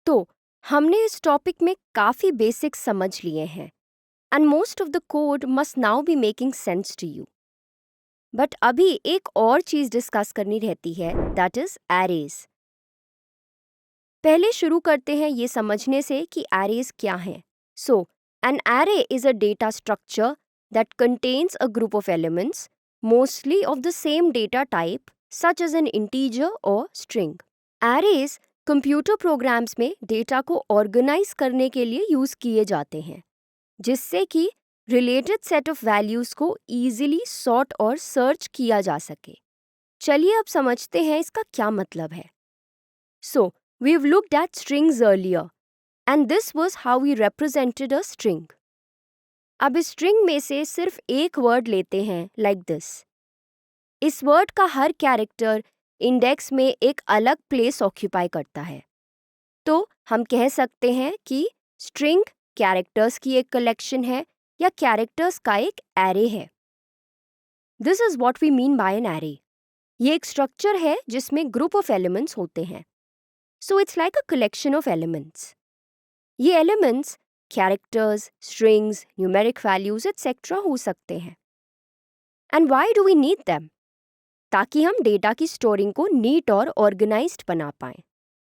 तो हमने इस टॉपिक में काफ़ी बेसिक्स समझ लिए हैं and most of the code must now be making sense to you. But अभी एक और चीज़ डिस्कस करनी रहती है, दैट इज़ एरेज। पहले शुरू करते हैं ये समझने से कि एरेज क्या हैं। So an array is a data structure that contains a group of elements mostly of the same data type such as an integer और स्ट्रिंग। एरेज कंप्यूटर प्रोग्राम्स में डेटा को ऑर्गेनाइज करने के लिए यूज़ किए जाते हैं, जिससे कि रिलेटेड सेट ऑफ वैल्यूज़ को ईजिली सॉर्ट और सर्च किया जा सके। चलिए अब समझते हैं इसका क्या मतलब है। सो we've looked at strings earlier and this was how we represented a string. अब इस string में से सिर्फ एक वर्ड लेते हैं like this. इस वर्ड का हर कैरेक्टर इंडेक्स में एक अलग प्लेस ऑक्यूपाई करता है। तो हम कह सकते हैं कि स्ट्रिंग कैरेक्टर्स की एक कलेक्शन है या कैरेक्टर्स का एक एरे है। This is what we mean by an array. ये एक स्ट्रक्चर है जिसमें ग्रुप ऑफ एलिमेंट्स होते हैं। So it's like a collection of elements. ये elements characters, strings, numeric values etcetera हो सकते हैं। And why do we need them? ताकि हम डेटा की स्टोरिंग को नीट और ऑर्गेनाइज्ड बना पाएं।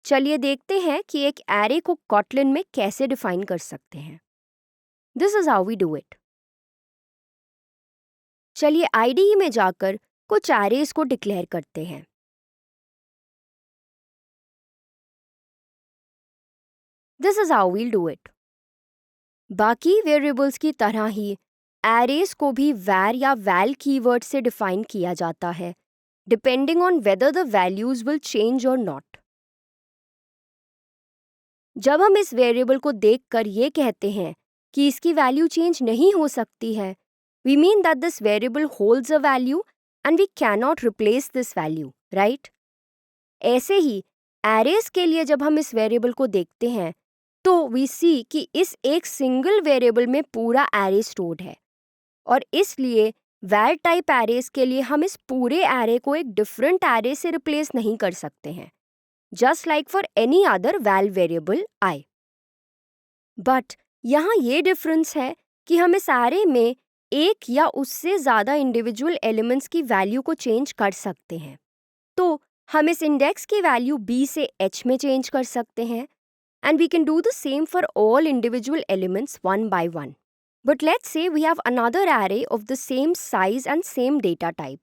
चलिए देखते हैं कि एक एरे को कॉटलिन में कैसे डिफाइन कर सकते हैं। This is how we do it. चलिए आईडीई में जाकर कुछ एरेज को डिक्लेयर करते हैं। This is how we'll do it. बाकी वेरिएबल्स की तरह ही एरेज को भी वैर या वैल कीवर्ड से डिफाइन किया जाता है, depending on whether the values will change और नॉट। जब हम इस वेरिएबल को देखकर ये कहते हैं कि इसकी वैल्यू चेंज नहीं हो सकती है, we mean that this variable holds a value and we cannot replace this value, right? ऐसे ही arrays के लिए जब हम इस वेरिएबल को देखते हैं तो we see कि इस एक सिंगल वेरिएबल में पूरा array stored है, और इसलिए var टाइप arrays के लिए हम इस पूरे array को एक डिफरेंट array से रिप्लेस नहीं कर सकते हैं, just like for any other val variable I. But यहाँ ये डिफरेंस है कि हम इस array में एक या उससे ज़्यादा इंडिविजुअल एलिमेंट्स की वैल्यू को चेंज कर सकते हैं। तो हम इस इंडेक्स की वैल्यू b से h में चेंज कर सकते हैं, and we can do the same for all individual elements one by one. But let's say we have another array of the same size and same data type,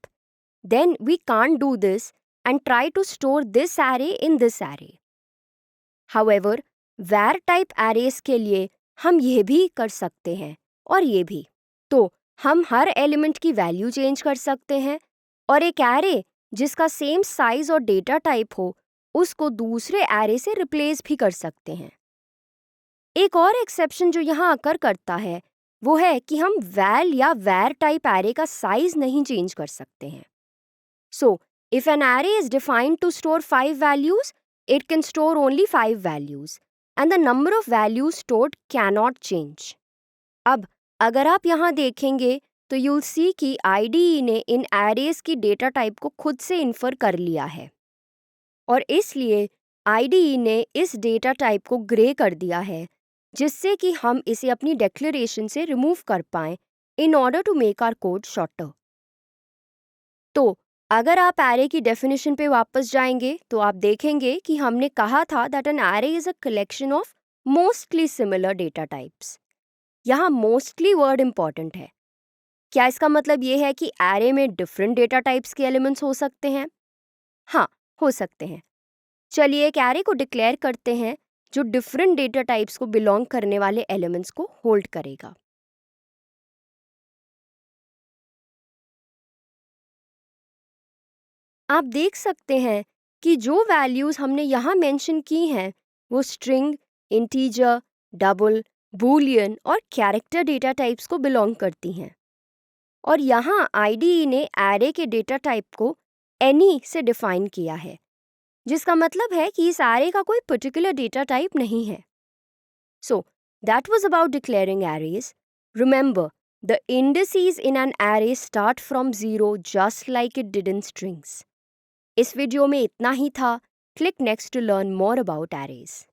then we can't do this and try to store this array in this array. However var type arrays के लिए हम ये भी कर सकते हैं और ये भी। तो हम हर एलिमेंट की वैल्यू चेंज कर सकते हैं, और एक एरे जिसका सेम साइज और डेटा टाइप हो उसको दूसरे एरे से रिप्लेस भी कर सकते हैं। एक और एक्सेप्शन जो यहाँ अकर करता है वो है कि हम वैल या var टाइप एरे का साइज नहीं चेंज कर सकते हैं। So if an array is defined to store 5 values, it can store only 5 values and the number of values stored cannot change. अब अगर आप यहाँ देखेंगे तो you'll see कि IDE ने इन arrays की डेटा टाइप को खुद से इन्फर कर लिया है, और इसलिए IDE ने इस डेटा टाइप को ग्रे कर दिया है, जिससे कि हम इसे अपनी डिक्लेरेशन से रिमूव कर पाएं in order to make our code shorter. तो अगर आप एरे की डेफिनेशन पे वापस जाएंगे तो आप देखेंगे कि हमने कहा था that N array is a collection of mostly similar data types. यहाँ मोस्टली वर्ड इंपॉर्टेंट है। क्या इसका मतलब ये है कि एरे में डिफरेंट डेटा टाइप्स के एलिमेंट्स हो सकते हैं? हाँ, हो सकते हैं। चलिए एक एरे को डिक्लेयर करते हैं जो डिफरेंट डेटा टाइप्स को बिलोंग करने वाले एलिमेंट्स को होल्ड करेगा। आप देख सकते हैं कि जो वैल्यूज़ हमने यहाँ मेंशन की हैं वो स्ट्रिंग, इंटीजर, डबल, बूलियन और कैरेक्टर डेटा टाइप्स को बिलोंग करती हैं। और यहाँ IDE ने एरे के डेटा टाइप को एनी से डिफाइन किया है, जिसका मतलब है कि इस एरे का कोई पर्टिकुलर डेटा टाइप नहीं है। So that was about declaring arrays. Remember, the indices in an array start from 0 just like it did in strings. इस वीडियो में इतना ही था। Click next to learn more about arrays.